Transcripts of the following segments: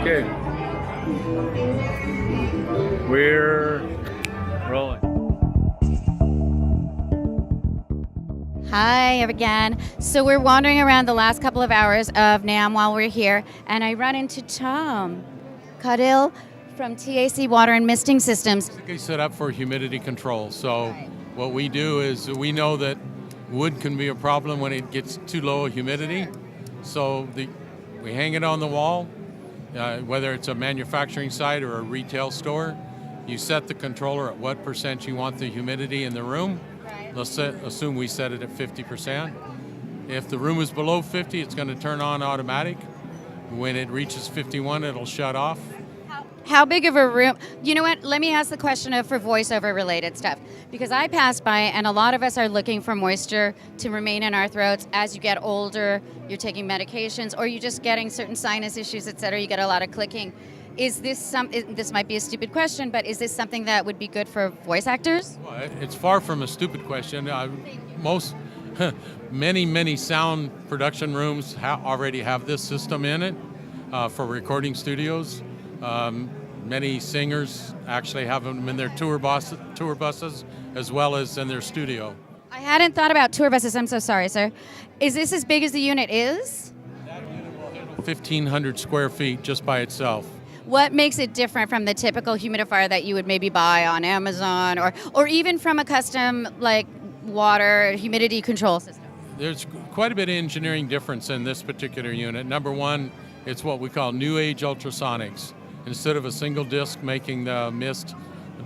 Okay. We're rolling. Hi again. So we're wandering around the last couple of hours of NAMM while we're here, and I run into Tom Caudill from TAC Water and Misting Systems. Basically set up for humidity control. So what we do is we know that wood can be a problem when it gets too low a humidity. So we hang it on the wall, whether it's a manufacturing site or a retail store. You set the controller at what percent you want the humidity in the room. Let's assume we set it at 50%. If the room is below 50, it's going to turn on automatic. When it reaches 51, it'll shut off. How big of a room? You know what? Let me ask the question for voiceover related stuff. Because I passed by, and a lot of us are looking for moisture to remain in our throats. As you get older, you're taking medications, or you're just getting certain sinus issues, et cetera. You get a lot of clicking. Is this this might be a stupid question, but is this something that would be good for voice actors? Well, it's far from a stupid question. Many sound production rooms already have this system in it for recording studios. Many singers actually have them in their tour buses as well as in their studio. I hadn't thought about tour buses. I'm so sorry, sir. Is this as big as the unit is? That unit will handle 1,500 square feet just by itself. What makes it different from the typical humidifier that you would maybe buy on Amazon or even from a custom like water humidity control system? There's quite a bit of engineering difference in this particular unit. Number one, it's what we call new age ultrasonics. Instead of a single disc making the mist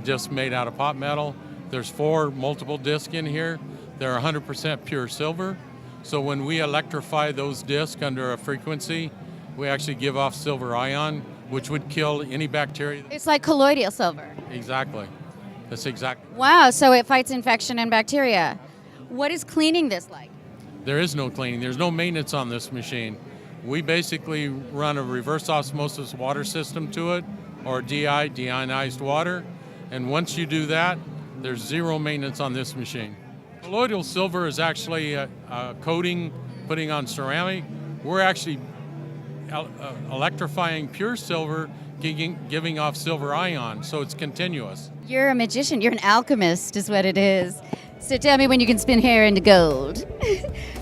disc made out of pot metal, there's 4 multiple discs in here. They're 100% pure silver. So when we electrify those discs under a frequency, we actually give off silver ion, which would kill any bacteria. It's like colloidal silver. Exactly. That's exactly. Wow, so it fights infection and bacteria. What is cleaning this like? There is no cleaning. There's no maintenance on this machine. We basically run a reverse osmosis water system to it, or DI, deionized water. And once you do that, there's zero maintenance on this machine. Colloidal silver is actually a coating, putting on ceramic. We're actually electrifying pure silver, giving off silver ion, so it's continuous. You're a magician. You're an alchemist is what it is. So tell me when you can spin hair into gold.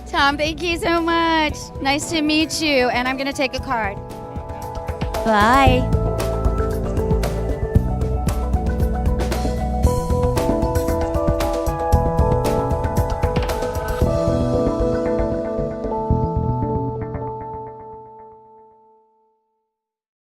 Tom, thank you so much. Nice to meet you, and I'm going to take a card. Bye.